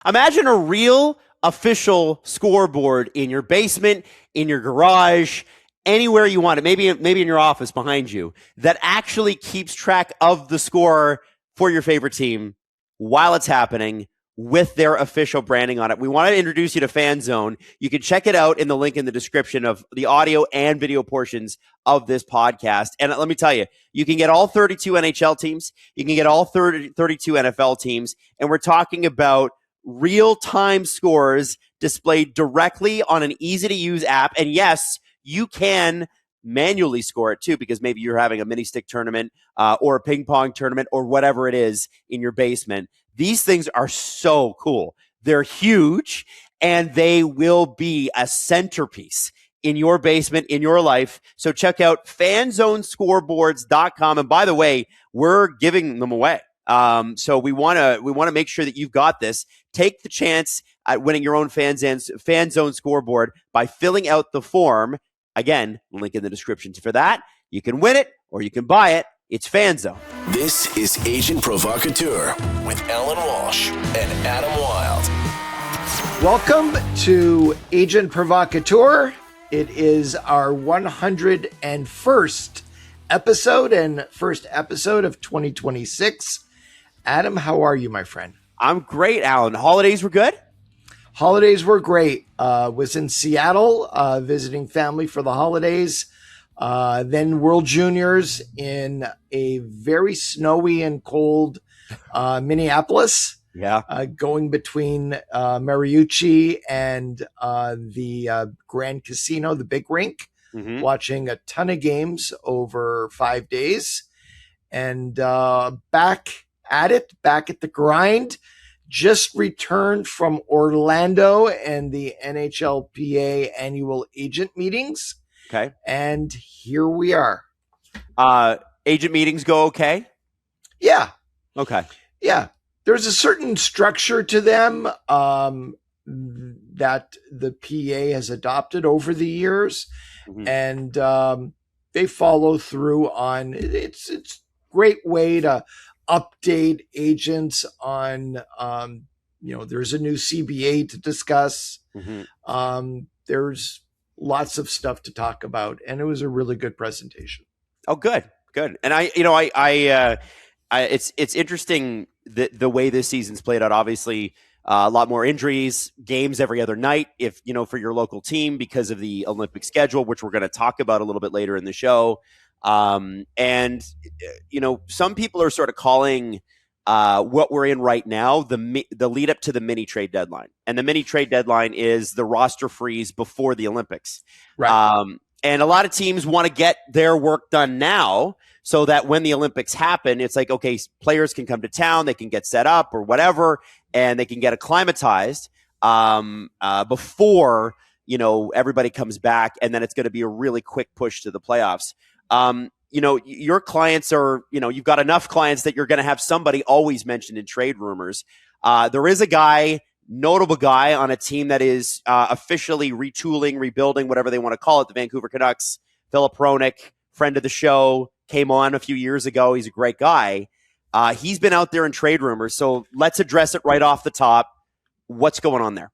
Imagine a real official scoreboard in your basement, in your garage, anywhere you want it, maybe in your office behind you, that actually keeps track of the score for your favorite team while it's happening with their official branding on it. We want to introduce you to Fan Zone. You can check it out in the link in the description of the audio and video portions of this podcast. And let me tell you, you can get all 32 NHL teams. You can get all 32 NFL teams. And we're talking about real-time scores displayed directly on an easy-to-use app. And yes, you can manually score it too, because maybe you're having a mini stick tournament or a ping pong tournament or whatever it is in your basement. These things are so cool. They're huge, and they will be a centerpiece in your basement, in your life. So check out fanzonescoreboards.com. And by the way, we're giving them away. So we want to make sure that you've got this. Take the chance at winning your own Fan Zone scoreboard by filling out the form. Again, link in the description for that. You can win it or you can buy it. It's Fan Zone. This is Agent Provocateur with Allan Walsh and Adam Wylde. Welcome to Agent Provocateur. It is our 101st episode and first episode of 2026. Adam, how are you, my friend? I'm great, Allan. Holidays were good? Holidays were great. Was in Seattle visiting family for the holidays. Then World Juniors in a very snowy and cold Minneapolis. Yeah. Going between Mariucci and the Grand Casino, the big rink, watching a ton of games over 5 days. And back at the grind. Just returned from Orlando and the NHLPA annual agent meetings. Okay. And here we are. Agent meetings go okay? Yeah. Okay. Yeah. There's a certain structure to them that the PA has adopted over the years. And they follow through on it's a great way to update agents on, there's a new CBA to discuss. There's lots of stuff to talk about, and it was a really good presentation. Oh, good. And it's interesting the way this season's played out. Obviously, a lot more injuries, games every other night, for your local team because of the Olympic schedule, which we're going to talk about a little bit later in the show. Some people are sort of calling what we're in right now the lead up to the mini trade deadline, and the mini trade deadline is the roster freeze before the Olympics. Right. And a lot of teams want to get their work done now so that when the Olympics happen, it's like, okay, players can come to town, they can get set up or whatever, and they can get acclimatized before everybody comes back, and then it's going to be a really quick push to the playoffs. Your clients are, you've got enough clients that you're going to have somebody always mentioned in trade rumors. There is a notable guy on a team that is officially retooling, rebuilding, whatever they want to call it, the Vancouver Canucks. Filip Hronek, friend of the show, came on a few years ago. He's a great guy. He's been out there in trade rumors. So let's address it right off the top. What's going on there?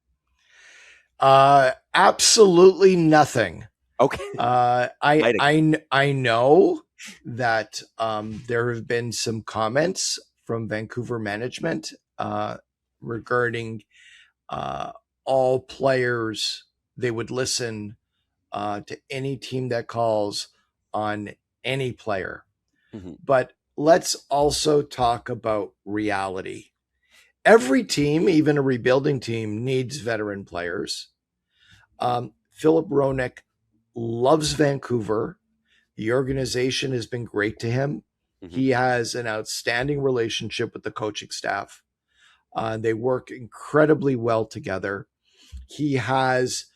Absolutely nothing. Okay. I know that there have been some comments from Vancouver management regarding all players. They would listen to any team that calls on any player. But let's also talk about reality. Every team, even a rebuilding team, needs veteran players. Filip Hronek loves Vancouver. The organization has been great to him. He has an outstanding relationship with the coaching staff. They work incredibly well together. He has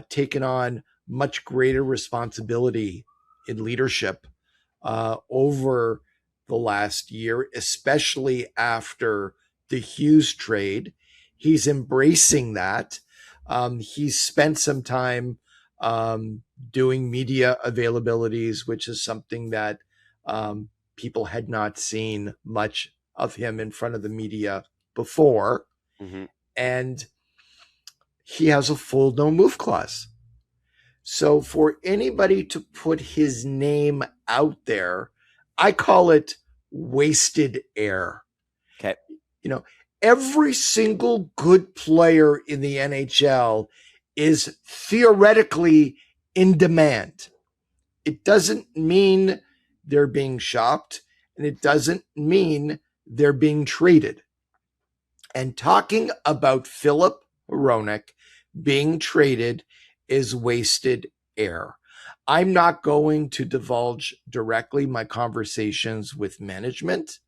taken on much greater responsibility in leadership over the last year, especially after the Hughes trade. He's embracing that. He's spent some time doing media availabilities, which is something that people had not seen much of him in front of the media before. and he has a full no move clause. So for anybody to put his name out there, I call it wasted air. Okay. Every single good player in the NHL is theoretically in demand. It doesn't mean they're being shopped, and it doesn't mean they're being traded. And talking about Filip Hronek being traded is wasted air. I'm not going to divulge directly my conversations with management,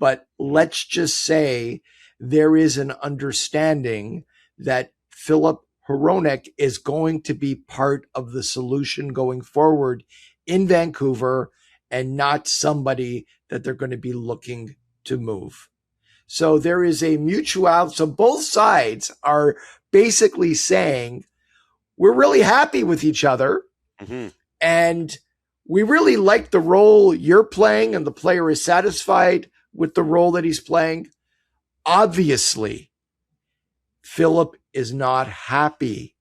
but let's just say there is an understanding that Filip Hronek is going to be part of the solution going forward in Vancouver and not somebody that they're going to be looking to move. So there is a mutuality. So both sides are basically saying, we're really happy with each other. Mm-hmm. And we really like the role you're playing, and the player is satisfied with the role that he's playing. Obviously, Filip is not happy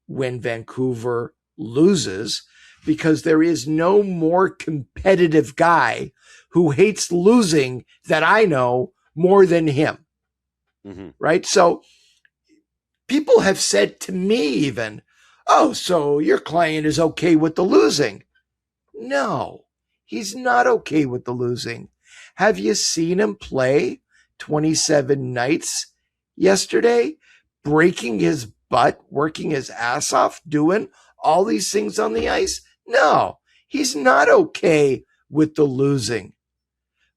when Vancouver loses, because there is no more competitive guy who hates losing that I know more than him. Mm-hmm. Right? So people have said to me even, oh, so your client is okay with the losing. No, he's not okay with the losing. Have you seen him play 27 nights yesterday, breaking his butt, working his ass off, doing all these things on the ice? No, he's not okay with the losing,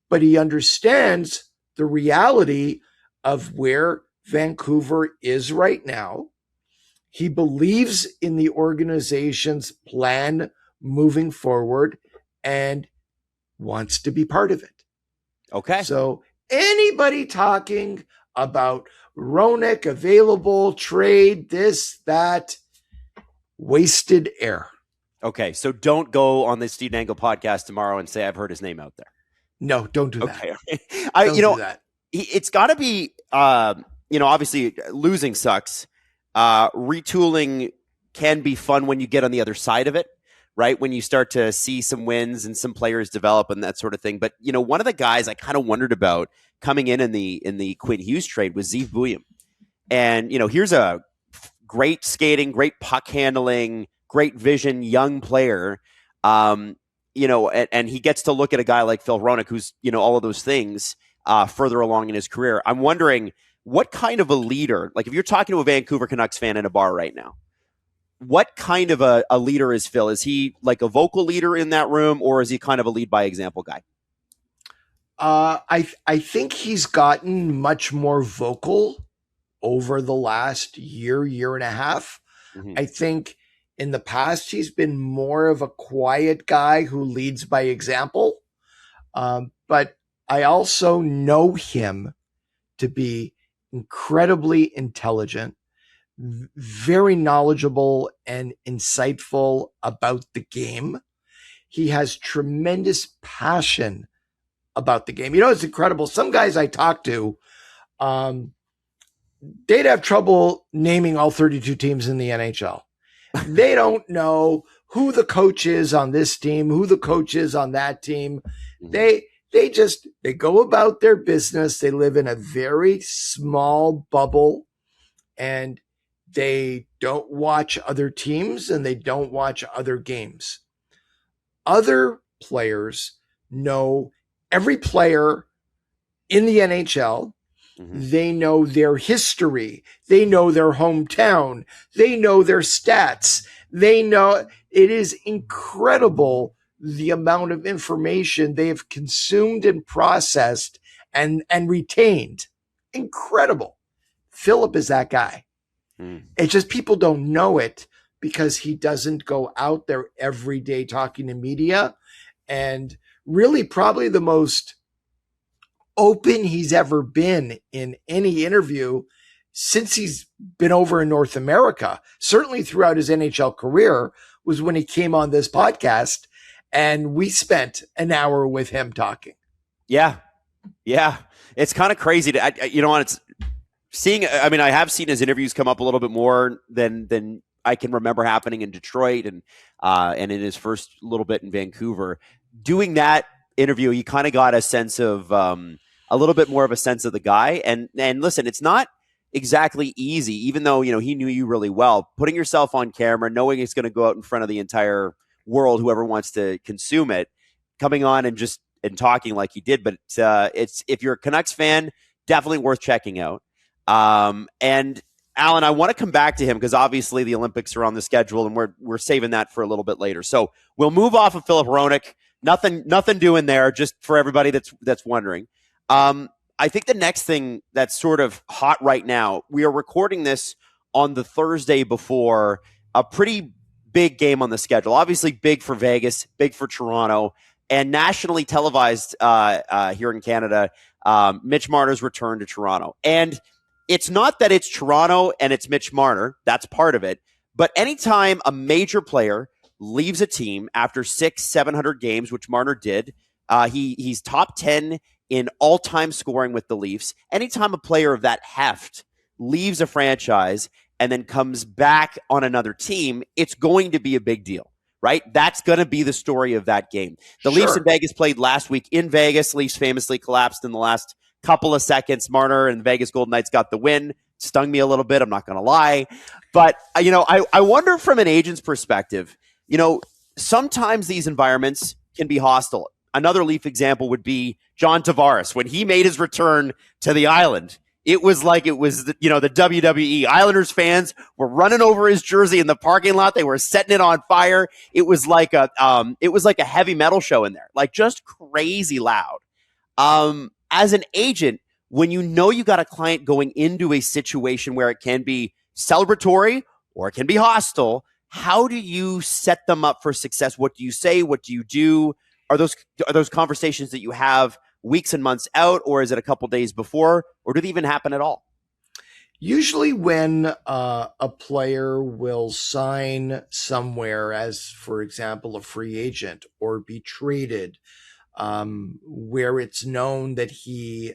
but he understands the reality of where Vancouver is right now. He believes in the organization's plan moving forward and wants to be part of it. Okay. So anybody talking about Hronek available, trade, this, that, wasted air. Okay. So don't go on the Steve Dangle podcast tomorrow and say, I've heard his name out there. No, don't do that. Okay. Don't do that. It's got to be, obviously losing sucks. Retooling can be fun when you get on the other side of it, right? When you start to see some wins and some players develop and that sort of thing. But, one of the guys I kind of wondered about coming in the Quinn Hughes trade was Zeev Buium. And, here's a great skating, great puck handling, great vision, young player. And he gets to look at a guy like Phil Hronek, who's, all of those things further along in his career. I'm wondering, what kind of a leader, like if you're talking to a Vancouver Canucks fan in a bar right now, what kind of a leader is Phil? Is he like a vocal leader in that room, or is he kind of a lead by example guy? I think he's gotten much more vocal over the last year and a half. Mm-hmm. I think in the past, he's been more of a quiet guy who leads by example. But I also know him to be incredibly intelligent, very knowledgeable and insightful about the game. He has tremendous passion about the game. It's incredible. Some guys I talk to, they'd have trouble naming all 32 teams in the NHL. They don't know who the coach is on this team, who the coach is on that team. They go about their business. They live in a very small bubble, and they don't watch other teams and they don't watch other games. Other players know every player in the NHL. Mm-hmm. They know their history. They know their hometown. They know their stats. They know it is incredible the amount of information they have consumed and processed and retained. Incredible. Filip is that guy. It's just people don't know it because he doesn't go out there every day talking to media. And really probably the most open he's ever been in any interview since he's been over in North America, certainly throughout his NHL career, was when he came on this podcast and we spent an hour with him talking. Yeah. It's kind of crazy to, I have seen his interviews come up a little bit more than I can remember happening in Detroit and in his first little bit in Vancouver. Doing that interview, you kind of got a sense of a little bit more of a sense of the guy. And listen, it's not exactly easy, even though he knew you really well. Putting yourself on camera, knowing it's going to go out in front of the entire world, whoever wants to consume it, coming on and talking like he did. But it's if you're a Canucks fan, definitely worth checking out. And Allan, I want to come back to him because obviously the Olympics are on the schedule, and we're saving that for a little bit later. So we'll move off of Filip Hronek. Nothing doing there. Just for everybody that's wondering. I think the next thing that's sort of hot right now, we are recording this on the Thursday before a pretty big game on the schedule. Obviously, big for Vegas, big for Toronto, and nationally televised here in Canada. Mitch Marner's return to Toronto, and it's not that it's Toronto and it's Mitch Marner. That's part of it. But anytime a major player leaves a team after 600-700 games, which Marner did, he's top 10 in all-time scoring with the Leafs. Anytime a player of that heft leaves a franchise and then comes back on another team, it's going to be a big deal, right? That's going to be the story of that game. The Leafs in Vegas played last week in Vegas. Leafs famously collapsed in the last couple of seconds. Marner and the Vegas Golden Knights got the win. Stung me a little bit, I'm not going to lie. But, I wonder from an agent's perspective, sometimes these environments can be hostile. Another Leaf example would be John Tavares. When he made his return to the island, it was like it was the WWE. Islanders fans were running over his jersey in the parking lot. They were setting it on fire. It was like a heavy metal show in there, like just crazy loud. As an agent, when you got a client going into a situation where it can be celebratory or it can be hostile, how do you set them up for success? What do you say? What do you do? Are those conversations that you have weeks and months out, or is it a couple days before, or do they even happen at all? Usually when a player will sign somewhere as, for example, a free agent or be traded, where it's known that he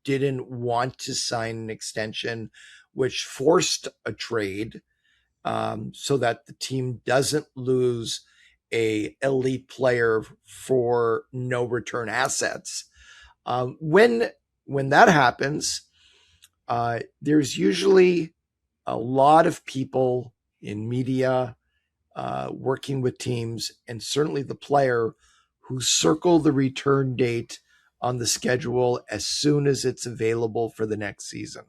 didn't want to sign an extension, which forced a trade, so that the team doesn't lose a elite player for no return assets. When that happens, there's usually a lot of people in media working with teams, and certainly the player, who circle the return date on the schedule as soon as it's available for the next season.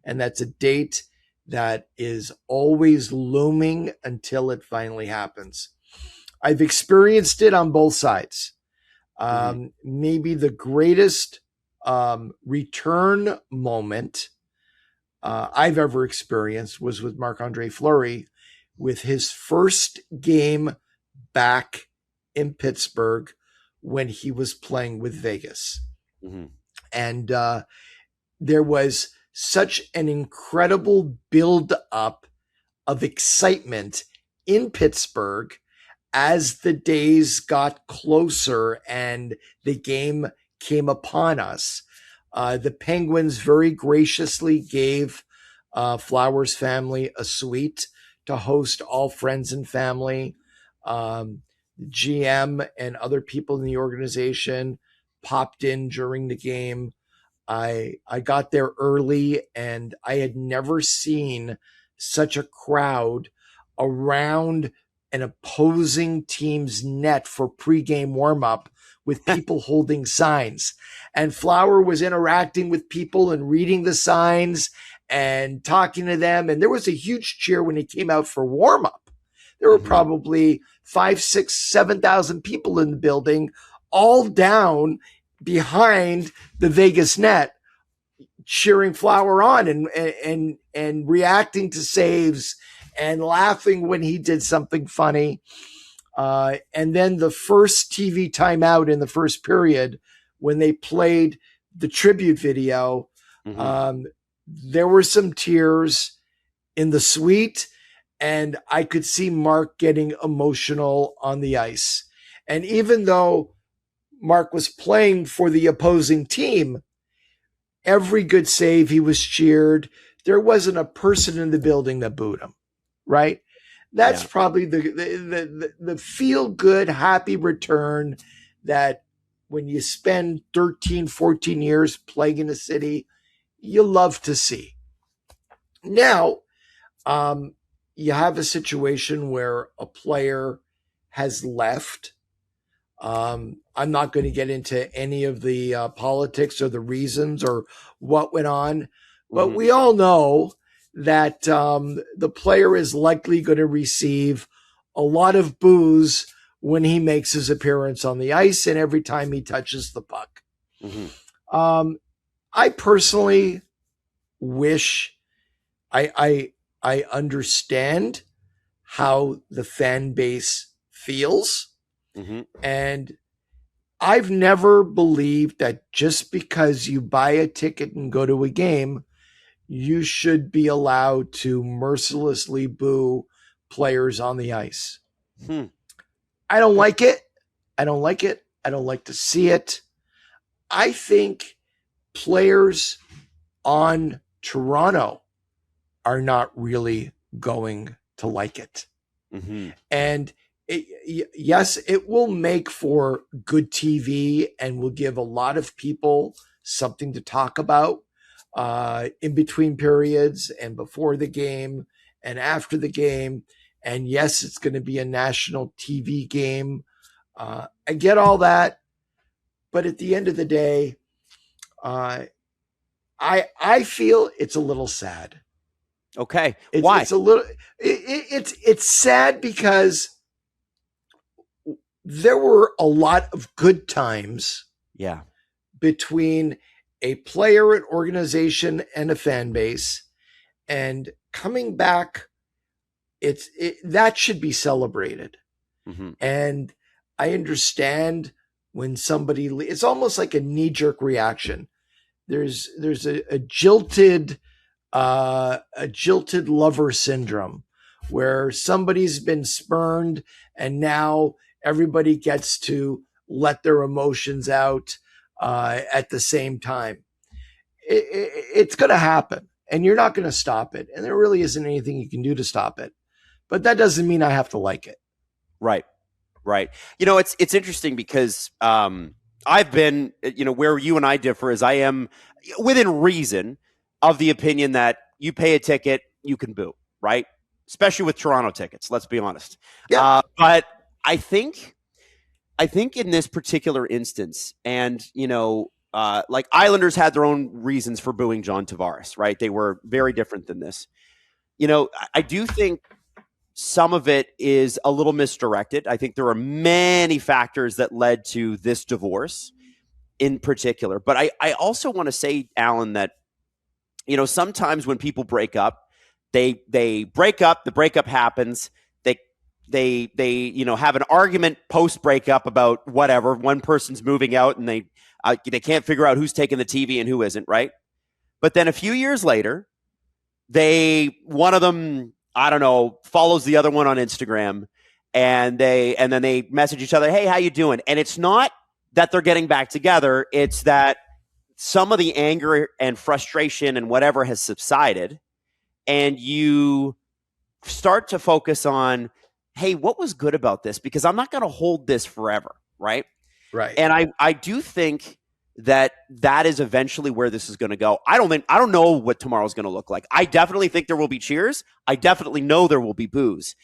And that's a date that is always looming until it finally happens. I've experienced it on both sides. Maybe the greatest return moment I've ever experienced was with Marc-Andre Fleury, with his first game back in Pittsburgh when he was playing with Vegas. And there was such an incredible build up of excitement in Pittsburgh as the days got closer and the game came upon us. The Penguins very graciously gave Flowers' family a suite to host all friends and family. GM and other people in the organization popped in during the game. I got there early, and I had never seen such a crowd around an opposing team's net for pregame warm-up with people holding signs. And Flower was interacting with people and reading the signs and talking to them. And there was a huge cheer when he came out for warm-up. There were probably 5,000, 6,000, 7,000 people in the building, all down behind the Vegas net, cheering Flower on and reacting to saves and laughing when he did something funny. And then the first TV timeout in the first period, when they played the tribute video, there were some tears in the suite, and I could see Mark getting emotional on the ice. And even though Mark was playing for the opposing team, every good save, he was cheered. There wasn't a person in the building that booed him, right? That's probably the feel good, happy return that when you spend 13, 14 years playing in a city, you love to see. Now, you have a situation where a player has left. I'm not going to get into any of the politics or the reasons or what went on, but we all know that the player is likely going to receive a lot of boos when he makes his appearance on the ice and every time he touches the puck. I personally wish I understand how the fan base feels. And I've never believed that just because you buy a ticket and go to a game, you should be allowed to mercilessly boo players on the ice. I don't like it. I don't like it. I don't like to see it. I think players on Toronto are not really going to like it. And yes, it will make for good TV and will give a lot of people something to talk about in between periods and before the game and after the game. And yes, it's going to be a national TV game. I get all that. But at the end of the day, I feel it's a little sad. Okay. Why? It's a little, it's sad because there were a lot of good times between a player, an organization, and a fan base. And coming back, that should be celebrated. And I understand when somebody, it's almost like a knee-jerk reaction. There's a jilted lover syndrome where somebody's been spurned and now everybody gets to let their emotions out at the same time. It's going to happen and you're not going to stop it. And there really isn't anything you can do to stop it. But that doesn't mean I have to like it. Right. You know, it's interesting because I've been, where you and I differ is I am within reason of the opinion that you pay a ticket, you can boo, right? Especially with Toronto tickets, let's be honest. Yeah. But I think in this particular instance, and, like Islanders had their own reasons for booing John Tavares, right? They were very different than this. I do think some of it is a little misdirected. I think there are many factors that led to this divorce in particular. But I also want to say, Allan, that, sometimes when people break up, they break up, the breakup happens. They have an argument post breakup about whatever. One person's moving out and they can't figure out who's taking the TV and who isn't, right? But then a few years later, one of them, I don't know, follows the other one on Instagram and then they message each other, hey, how you doing? And it's not that they're getting back together. It's that some of the anger and frustration and whatever has subsided. And you start to focus on, hey, what was good about this? Because I'm not going to hold this forever. Right. Right. And I do think that is eventually where this is going to go. I don't know what tomorrow's going to look like. I definitely think there will be cheers. I definitely know there will be boos.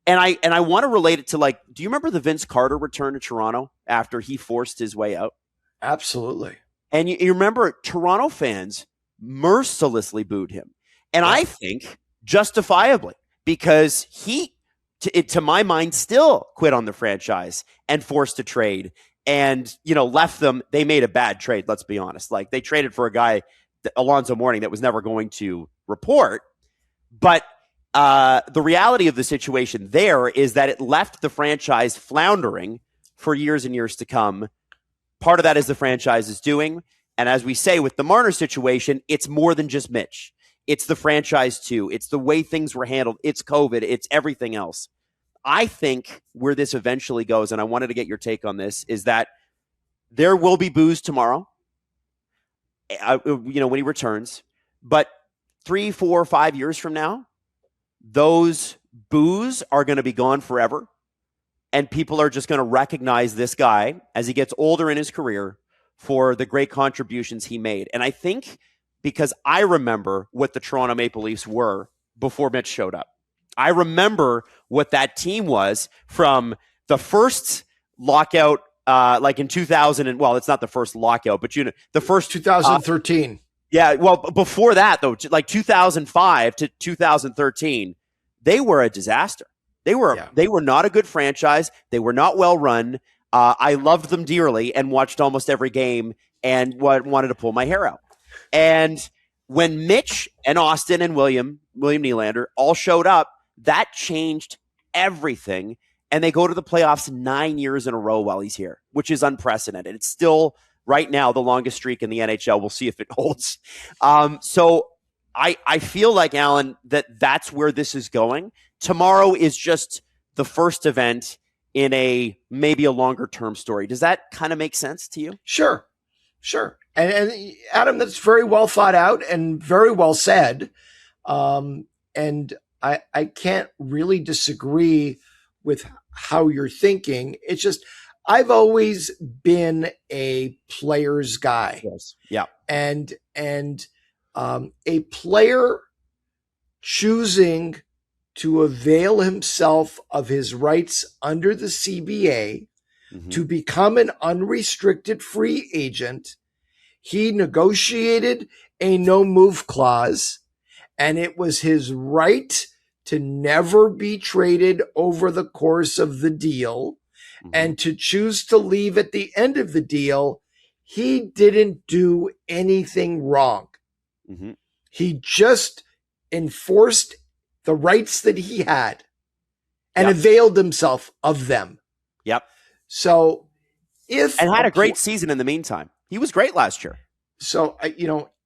And I want to relate it to, like, do you remember the Vince Carter return to Toronto after he forced his way out? Absolutely. And you remember Toronto fans mercilessly booed him. And I think justifiably, because he, to my mind, still quit on the franchise and forced a trade and, left them. They made a bad trade, let's be honest. Like, they traded for a guy, Alonzo Mourning, that was never going to report. But the reality of the situation there is that it left the franchise floundering for years and years to come. Part of that is the franchise is doing. And as we say with the Marner situation, it's more than just Mitch. It's the franchise too. It's the way things were handled. It's COVID. It's everything else. I think where this eventually goes, and I wanted to get your take on this, is that there will be boos tomorrow. when he returns. But 3, 4, 5 years from now, those boos are going to be gone forever. And people are just going to recognize this guy as he gets older in his career for the great contributions he made. And I think because I remember what the Toronto Maple Leafs were before Mitch showed up. I remember what that team was from the first lockout, like in 2000. And well, it's not the first lockout, but the first 2013. Yeah. Well, before that, though, like 2005 to 2013, they were a disaster. They were not a good franchise. They were not well run. I loved them dearly and watched almost every game and wanted to pull my hair out. And when Mitch and Austin and William Nylander all showed up, that changed everything. And they go to the playoffs 9 years in a row while he's here, which is unprecedented. It's still right now the longest streak in the NHL. We'll see if it holds. So I feel like, Allan, that's where this is going. Tomorrow is just the first event in maybe a longer term story. Does that kind of make sense to you? Sure. And Adam, that's very well thought out and very well said. And I can't really disagree with how you're thinking. It's just, I've always been a player's guy. Yes. Yeah. And a player choosing to avail himself of his rights under the CBA to become an unrestricted free agent. He negotiated a no-move clause, and it was his right to never be traded over the course of the deal and to choose to leave at the end of the deal. He didn't do anything wrong. He just enforced the rights that he had and availed himself of them. Yep. So and had a great season in the meantime. He was great last year. So,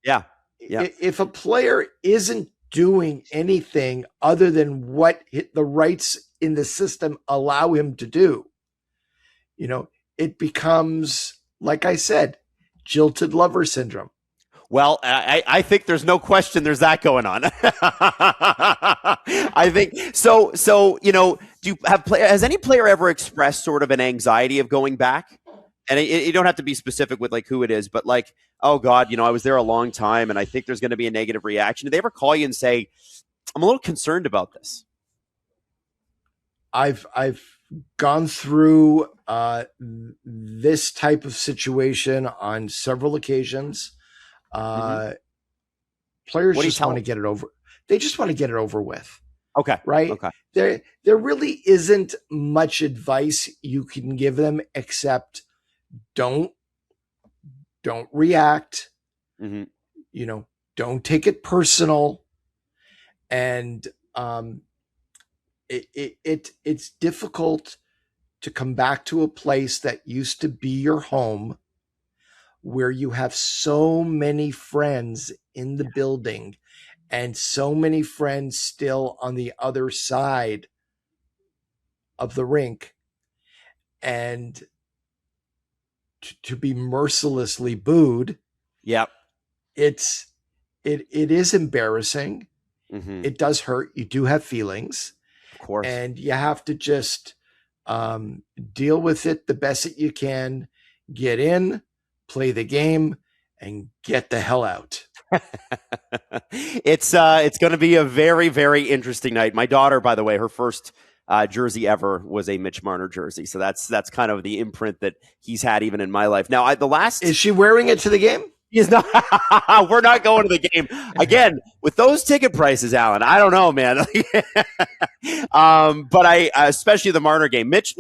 yeah. If a player isn't doing anything other than what the rights in the system allow him to do, it becomes, like I said, jilted lover syndrome. Well, I think there's no question there's that going on. I think so. Has any player ever expressed sort of an anxiety of going back? And you don't have to be specific with like who it is, but like, oh God, I was there a long time and I think there's going to be a negative reaction. Did they ever call you and say, I'm a little concerned about this? I've gone through this type of situation on several occasions. Players just want to get it over. They just want to get it over with. Okay. Right. Okay. There really isn't much advice you can give them except don't react. Don't take it personal. And it's difficult to come back to a place that used to be your home, where you have so many friends in the building and so many friends still on the other side of the rink, and to be mercilessly booed. Yep. It is embarrassing. It does hurt. You do have feelings, of course, and you have to just deal with it the best that you can. Get in, play the game, and get the hell out. It's going to be a very, very interesting night. My daughter, by the way, her first jersey ever was a Mitch Marner jersey. So that's kind of the imprint that he's had even in my life. Now, is she wearing it to the game? He's not. We're not going to the game again with those ticket prices, Allan. I don't know, man. But especially the Marner game. Mitch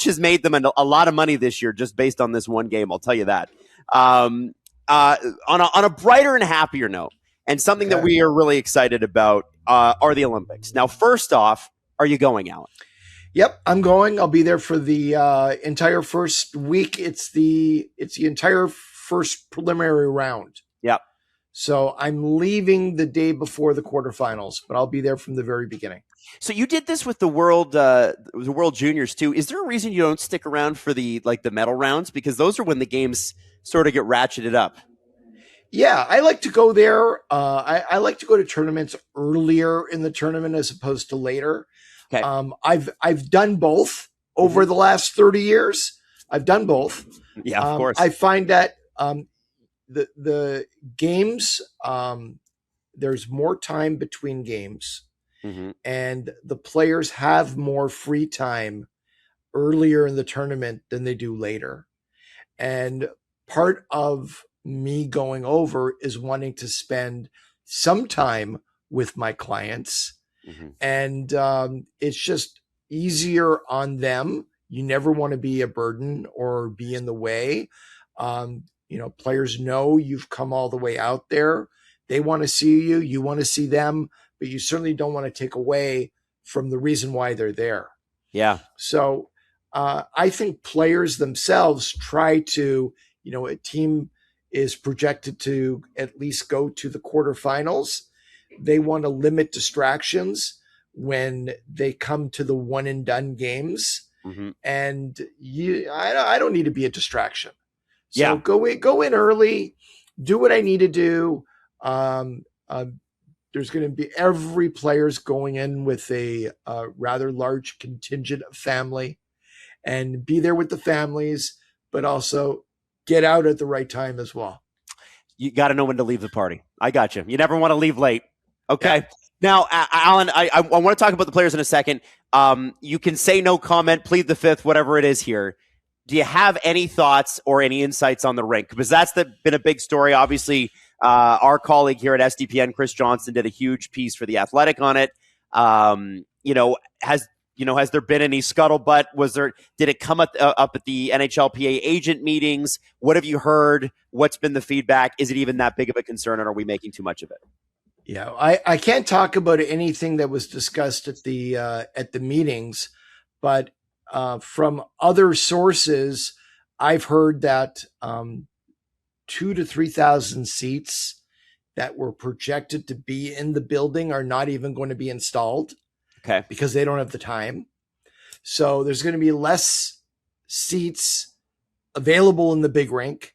has made them a lot of money this year just based on this one game. I'll tell you that. On a brighter and happier note, and something that we are really excited about are the Olympics. Now, first off, are you going, Allan? Yep, I'm going. I'll be there for the entire first week. It's the entire first preliminary round. Yep. So I'm leaving the day before the quarterfinals, but I'll be there from the very beginning. So you did this with the World Juniors too. Is there a reason you don't stick around for the medal rounds? Because those are when the games sort of get ratcheted up. Yeah, I like to go there. I like to go to tournaments earlier in the tournament as opposed to later. Okay. I've done both over the last 30 years. I've done both. Yeah, of course. I find that the games, there's more time between games, and the players have more free time earlier in the tournament than they do later. And part of me going over is wanting to spend some time with my clients. And it's just easier on them. You never want to be a burden or be in the way. Players know you've come all the way out there. They want to see you. You want to see them, but you certainly don't want to take away from the reason why they're there. Yeah. So I think players themselves try to, a team is projected to at least go to the quarterfinals. They want to limit distractions when they come to the one and done games. And I don't need to be a distraction. So go in early, do what I need to do. There's going to be every player's going in with a rather large contingent of family, and be there with the families, but also get out at the right time as well. You got to know when to leave the party. I got you. You never want to leave late. Okay. Yeah. Now, Allan, I want to talk about the players in a second. You can say no comment, plead the fifth, whatever it is here. Do you have any thoughts or any insights on the rink? Because that's been a big story. Obviously, our colleague here at SDPN, Chris Johnson, did a huge piece for The Athletic on it. Has there been any scuttlebutt? Did it come up at the NHLPA agent meetings? What have you heard? What's been the feedback? Is it even that big of a concern, or are we making too much of it? Yeah, I can't talk about anything that was discussed at the meetings, but from other sources, I've heard that 2,000 to 3,000 seats that were projected to be in the building are not even going to be installed. Okay. Because they don't have the time. So there's going to be less seats available in the big rink.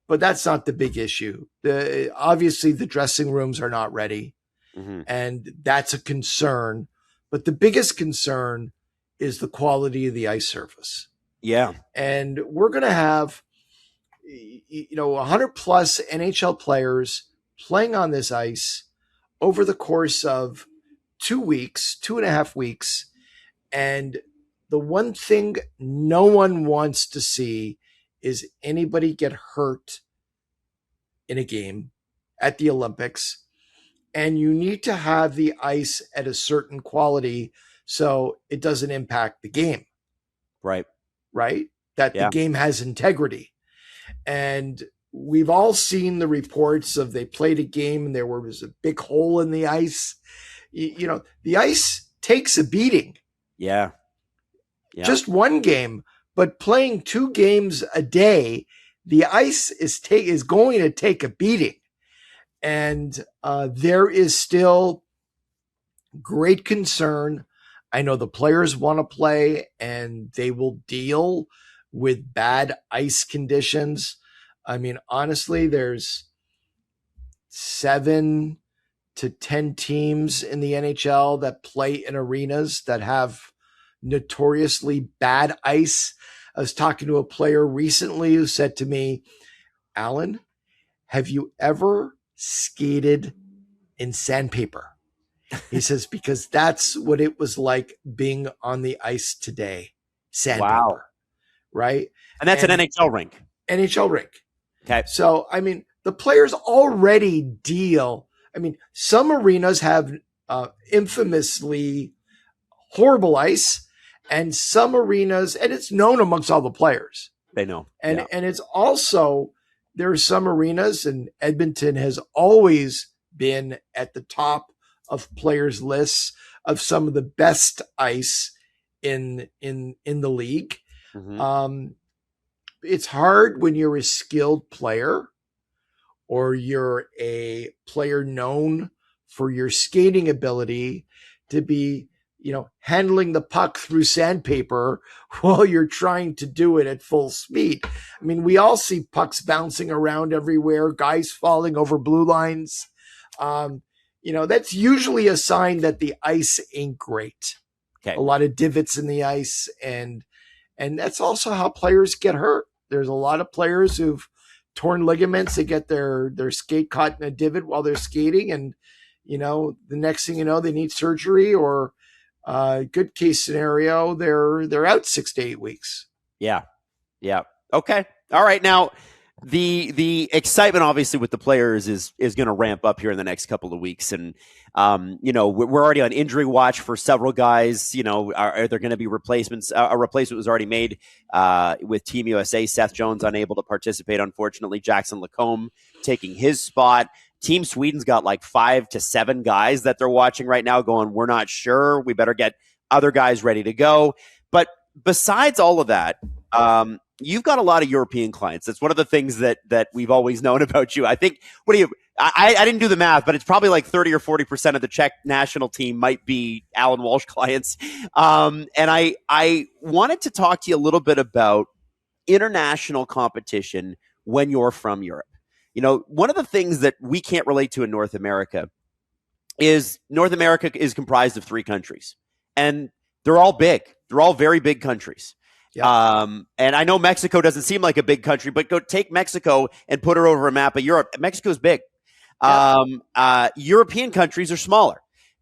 But that's not the big issue. Obviously, the dressing rooms are not ready. And that's a concern. But the biggest concern is the quality of the ice surface. Yeah. And we're going to have 100 plus NHL players playing on this ice over the course of 2.5 weeks. And the one thing no one wants to see is anybody get hurt in a game at the Olympics. And you need to have the ice at a certain quality so it doesn't impact the game. Right. That the game has integrity. And we've all seen the reports of they played a game and there was a big hole in the ice. The ice takes a beating. Yeah. Just one game, but playing 2 games a day, the ice is going to take a beating. And there is still great concern. I know the players want to play and they will deal with bad ice conditions. I mean, honestly, there's 7 to 10 teams in the NHL that play in arenas that have notoriously bad ice. I was talking to a player recently who said to me, Allan, have you ever skated in sandpaper? He says, because that's what it was like being on the ice today. Sandpaper. Wow. Right? And that's an NHL rink. NHL rink. Okay. So, I mean, the players already deal. I mean, some arenas have infamously horrible ice, and some arenas, and it's known amongst all the players. They know. And it's also, there are some arenas, and Edmonton has always been at the top of players' lists of some of the best ice in the league. It's hard when you're a skilled player or you're a player known for your skating ability to be, handling the puck through sandpaper while you're trying to do it at full speed. I mean, we all see pucks bouncing around everywhere, guys falling over blue lines. That's usually a sign that the ice ain't great. Okay. A lot of divots in the ice, and that's also how players get hurt. There's a lot of players who've torn ligaments. They get their skate caught in a divot while they're skating, and the next thing you know, they need surgery, or good case scenario, they're out 6 to 8 weeks. Yeah. Okay. All right. Now, the excitement obviously with the players is going to ramp up here in the next couple of weeks, and we're already on injury watch for several guys. Are there going to be replacements? A replacement was already made with Team USA. Seth Jones unable to participate, unfortunately. Jackson Lacombe taking his spot. Team Sweden's got like 5 to 7 guys that they're watching right now going, we're not sure. We better get other guys ready to go. But besides all of that, you've got a lot of European clients. That's one of the things that we've always known about you. I think, I didn't do the math, but it's probably like 30 or 40% of the Czech national team might be Allan Walsh clients. And I wanted to talk to you a little bit about international competition when you're from Europe. One of the things that we can't relate to in North America is North America is comprised of 3 countries, and they're all big. They're all very big countries. Yep. And I know Mexico doesn't seem like a big country, but go take Mexico and put her over a map of Europe. Mexico's big. Yep. European countries are smaller.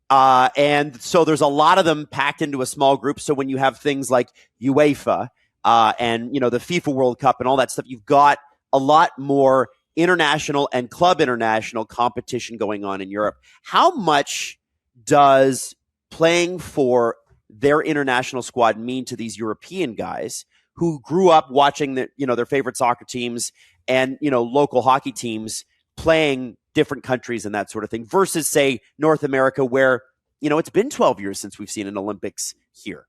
And so there's a lot of them packed into a small group. So when you have things like UEFA, and, the FIFA World Cup and all that stuff, you've got a lot more international and club international competition going on in Europe. How much does playing for their international squad mean to these European guys who grew up watching their favorite soccer teams and, local hockey teams playing different countries and that sort of thing versus, say, North America, where, it's been 12 years since we've seen an Olympics here?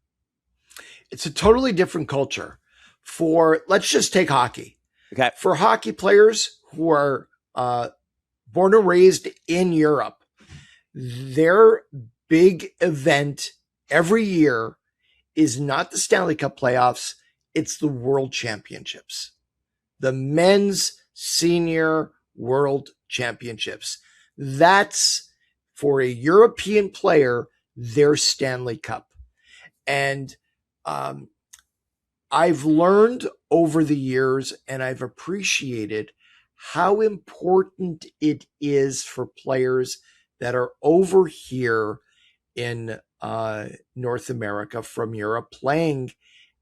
It's a totally different culture. Let's just take hockey. Okay. For hockey players who are born and raised in Europe, their big event every year is not the Stanley Cup playoffs, it's the World Championships. The men's senior World Championships. That's, for a European player, their Stanley Cup. And I've learned over the years, and I've appreciated how important it is for players that are over here in North America from Europe, playing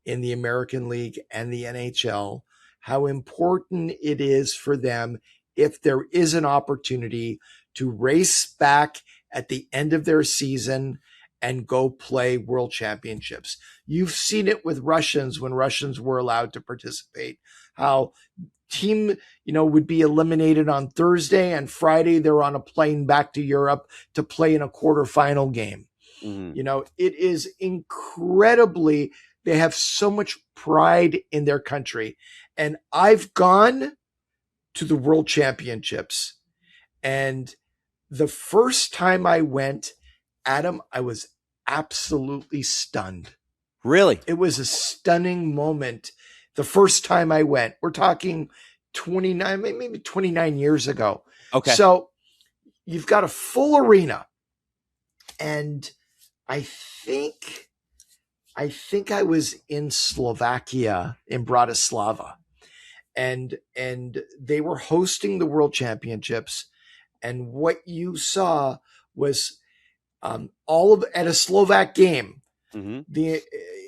in the American League and the NHL, how important it is for them, if there is an opportunity, to race back at the end of their season and go play World Championships. You've seen it with Russians when Russians were allowed to participate, how team, would be eliminated on Thursday, and Friday they're on a plane back to Europe to play in a quarterfinal game. Mm-hmm. It is incredibly, they have so much pride in their country. And I've gone to the World Championships, and the first time I went, Adam, I was absolutely stunned. Really? It was a stunning moment. The first time I went, we're talking 29 years ago. Okay. So you've got a full arena, and I think I was in Slovakia, in Bratislava, and they were hosting the World Championships. And what you saw was at a Slovak game, mm-hmm.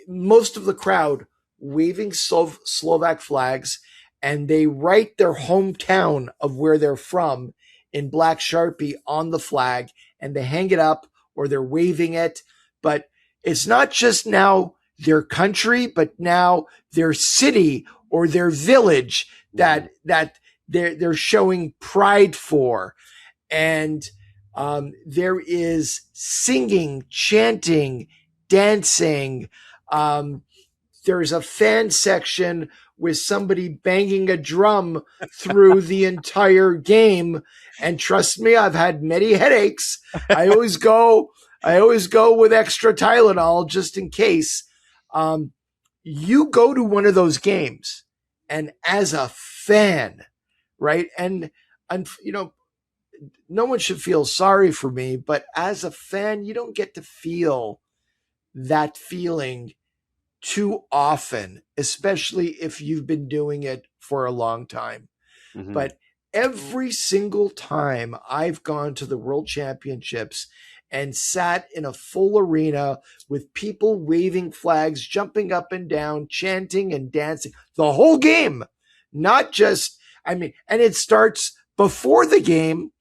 Most of the crowd waving Slovak flags, and they write their hometown of where they're from in black Sharpie on the flag, and they hang it up or they're waving it. But it's not just now their country, but now their city or their village that they're showing pride for. And there is singing, chanting, dancing. There's a fan section with somebody banging a drum through the entire game. And trust me, I've had many headaches. I always go I always go with extra Tylenol just in case. You go to one of those games, and as a fan, right? And no one should feel sorry for me, but as a fan, you don't get to feel that feeling too often, especially if you've been doing it for a long time. Mm-hmm. But every single time I've gone to the World Championships and sat in a full arena with people waving flags, jumping up and down, chanting and dancing the whole game, not just, and it starts before the game.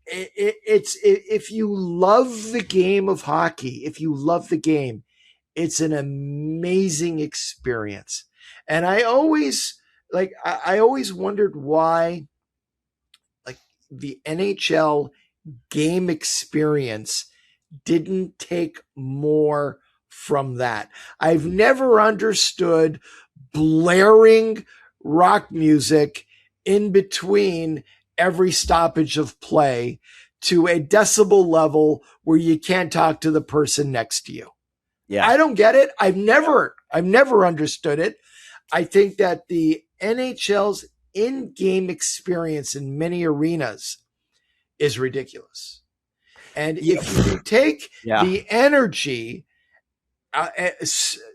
It's if you love the game of hockey, if you love the game, it's an amazing experience. And I always wondered why, like, the NHL game experience didn't take more from that. I've never understood blaring rock music in between every stoppage of play to a decibel level where you can't talk to the person next to you. Yeah. I don't get it. I've never understood it. I think that the NHL's in-game experience in many arenas is ridiculous. And if you take the energy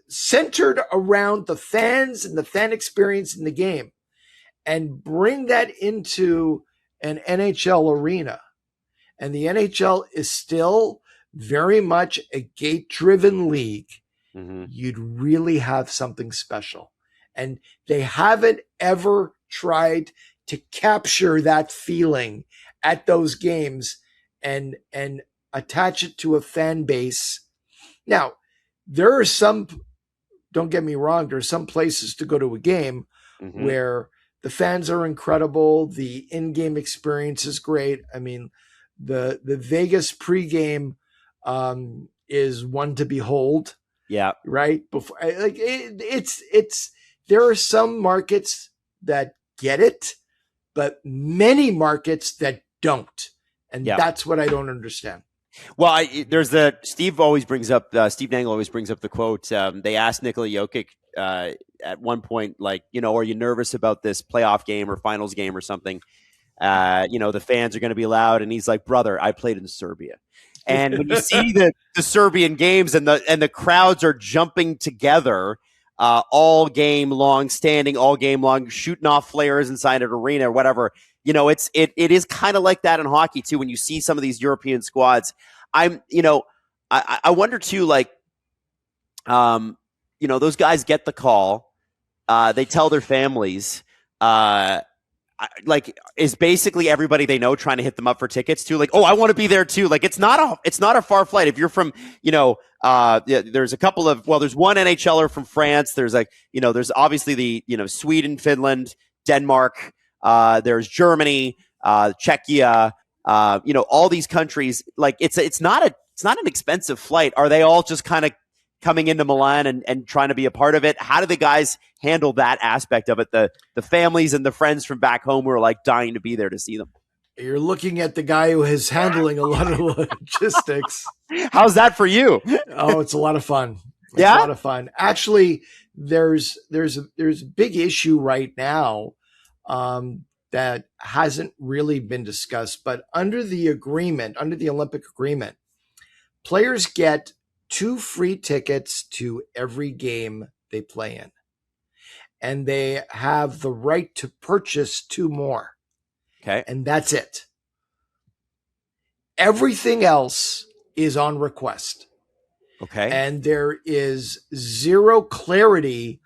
centered around the fans and the fan experience in the game and bring that into an NHL arena, and the NHL is still very much a gate-driven league, you'd really have something special. And they haven't ever tried to capture that feeling at those games and attach it to a fan base. Now, there are some, don't get me wrong, there are some places to go to a game where the fans are incredible. The in-game experience is great. I mean, the Vegas pregame is one to behold. Yeah. Right. Before, like, it's there are some markets that get it, but many markets that don't. And that's what I don't understand. Well, there's Steve Dangle always brings up the quote. They asked Nikola Jokic at one point, like, are you nervous about this playoff game or finals game or something? The fans are going to be loud. And he's like, brother, I played in Serbia. And when you see the Serbian games and the crowds are jumping together all game long, standing all game long, shooting off flares inside an arena or whatever, it is kind of like that in hockey too. When you see some of these European squads, I wonder too, like, those guys get the call, they tell their families, is basically everybody they know trying to hit them up for tickets too? Like, oh, I want to be there too. Like, it's not a far flight. If you're from, there's a couple of, there's one NHLer from France. There's there's obviously the, Sweden, Finland, Denmark. There's Germany, Czechia, all these countries. Like, it's not an expensive flight. Are they all just kind of coming into Milan and trying to be a part of it? How do the guys handle that aspect of it? The families and the friends from back home who are like dying to be there to see them. You're looking at the guy who is handling a lot of logistics. How's that for you? Oh, it's a lot of fun. It's a lot of fun. Actually, there's a big issue right now that hasn't really been discussed, but under the Olympic agreement, players get 2 free tickets to every game they play in. And they have the right to purchase 2 more. Okay. And that's it. Everything else is on request. Okay. And there is zero clarity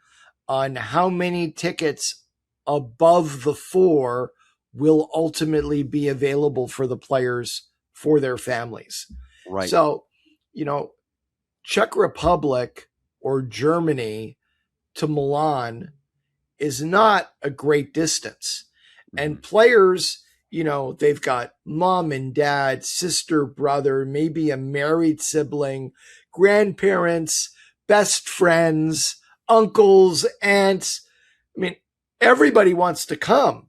on how many tickets above the 4 will ultimately be available for the players for their families. Right. So, Czech Republic or Germany to Milan is not a great distance. And players, they've got mom and dad, sister, brother, maybe a married sibling, grandparents, best friends, uncles, aunts. I mean, everybody wants to come.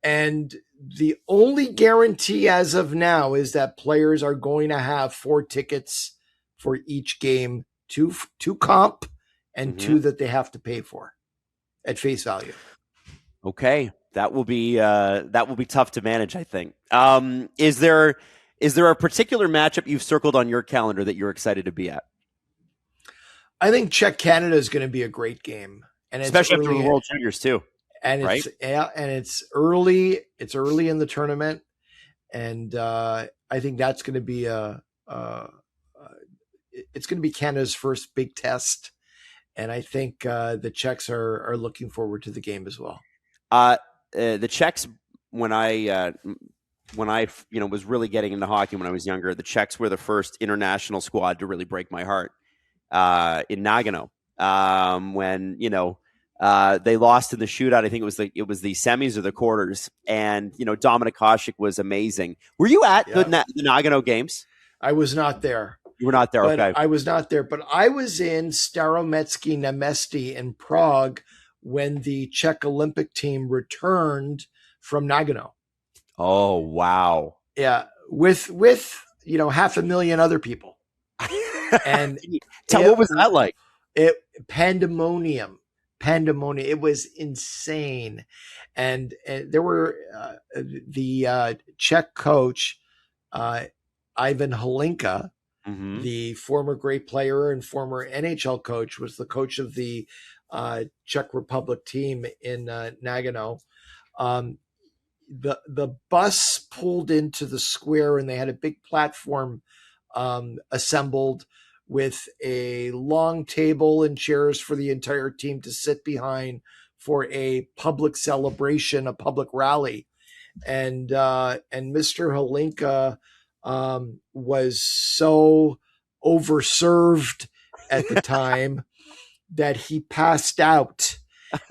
And the only guarantee as of now is that players are going to have 4 tickets for each game, two comp and 2 that they have to pay for at face value. Okay, that will be tough to manage, I think. Is there a particular matchup you've circled on your calendar that you're excited to be at? I think Czech Canada is going to be a great game, and especially after the World Juniors too. And right? It's early. It's early in the tournament, and I think that's going to be it's going to be Canada's first big test, and I think the Czechs are looking forward to the game as well. The Czechs, when I was really getting into hockey when I was younger, the Czechs were the first international squad to really break my heart in Nagano. When they lost in the shootout, I think it was the semis or the quarters, and Dominik Hasek was amazing. Were you at the Nagano games? I was not there. You were not there, okay. I was not there, but I was in Starometsky Náměstí in Prague when the Czech Olympic team returned from Nagano. Oh, wow. Yeah, with 500,000 other people. And what was that like? Pandemonium. It was insane. And there were the Czech coach, Ivan Hlinka, the former great player and former NHL coach, was the coach of the Czech Republic team in Nagano. The bus pulled into the square, and they had a big platform assembled with a long table and chairs for the entire team to sit behind for a public celebration, a public rally. And Mr. Hlinka was so overserved at the time that he passed out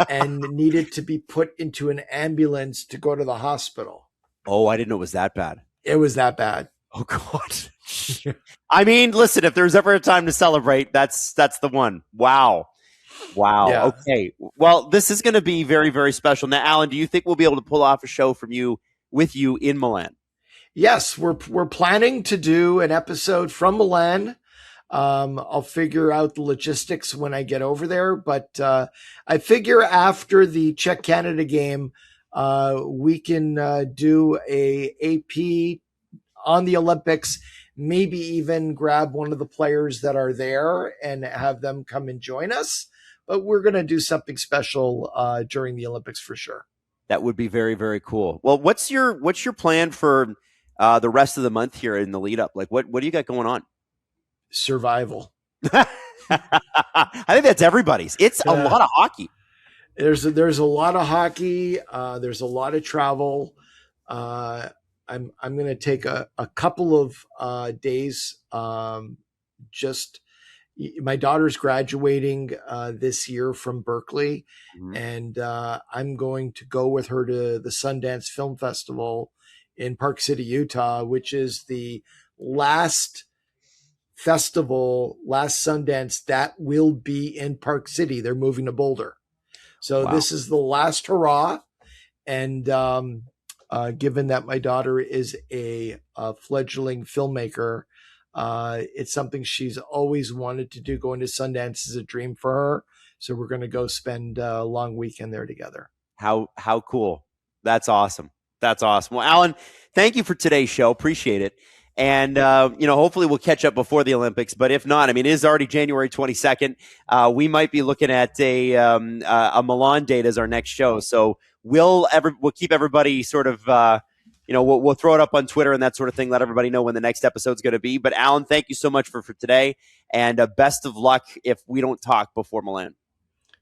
and needed to be put into an ambulance to go to the hospital. Oh, I didn't know it was that bad. It was that bad. Oh, God. I mean, listen, if there's ever a time to celebrate, that's the one. Wow. Yeah. Okay. Well, this is going to be very, very special. Now, Allan, do you think we'll be able to pull off a show with you in Milan? Yes, we're planning to do an episode from Milan. I'll figure out the logistics when I get over there, but I figure after the Czech Canada game, we can do a AP on the Olympics, maybe even grab one of the players that are there and have them come and join us. But we're going to do something special during the Olympics for sure. That would be very, very cool. Well, what's your plan for the rest of the month here in the lead up? Like, what do you got going on? Survival. I think that's everybody's. It's a lot of hockey. There's a lot of hockey. There's a lot of travel. I'm going to take a couple of days. Just my daughter's graduating this year from Berkeley, and I'm going to go with her to the Sundance Film Festival in Park City, Utah, which is the last Sundance that will be in Park City. They're moving to Boulder. So This is the last hurrah. And given that my daughter is a fledgling filmmaker, it's something she's always wanted to do. Going to Sundance is a dream for her. So we're going to go spend a long weekend there together. How cool. That's awesome. Well, Allan, thank you for today's show. Appreciate it. And, hopefully we'll catch up before the Olympics. But if not, I mean, it is already January 22nd. We might be looking at a Milan date as our next show. So we'll keep everybody sort of, we'll throw it up on Twitter and that sort of thing. Let everybody know when the next episode's going to be. But Allan, thank you so much for today. And best of luck if we don't talk before Milan.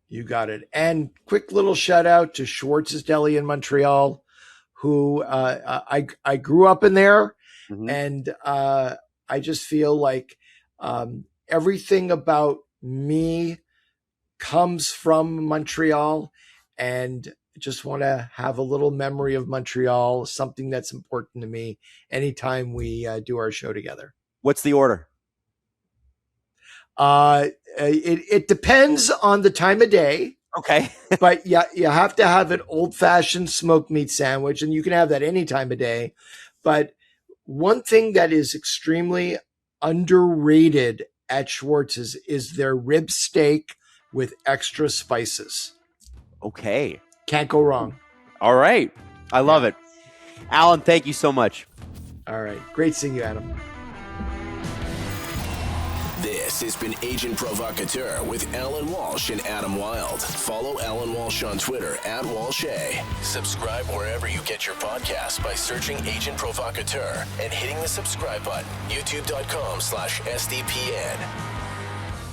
You got it. And quick little shout out to Schwartz's Deli in Montreal, who I grew up in there. And I just feel like everything about me comes from Montreal, and just want to have a little memory of Montreal, something that's important to me anytime we do our show together. What's the order? It depends on the time of day. Okay. But yeah, you have to have an old-fashioned smoked meat sandwich, and you can have that any time of day. But one thing that is extremely underrated at Schwartz's is their rib steak with extra spices. Okay. Can't go wrong. All right. I love it. Allan, thank you so much. All right. Great seeing you, Adam. This has been Agent Provocateur with Allan Walsh and Adam Wylde. Follow Allan Walsh on Twitter @WalshA. Subscribe wherever you get your podcasts by searching Agent Provocateur and hitting the subscribe button. YouTube.com/SDPN.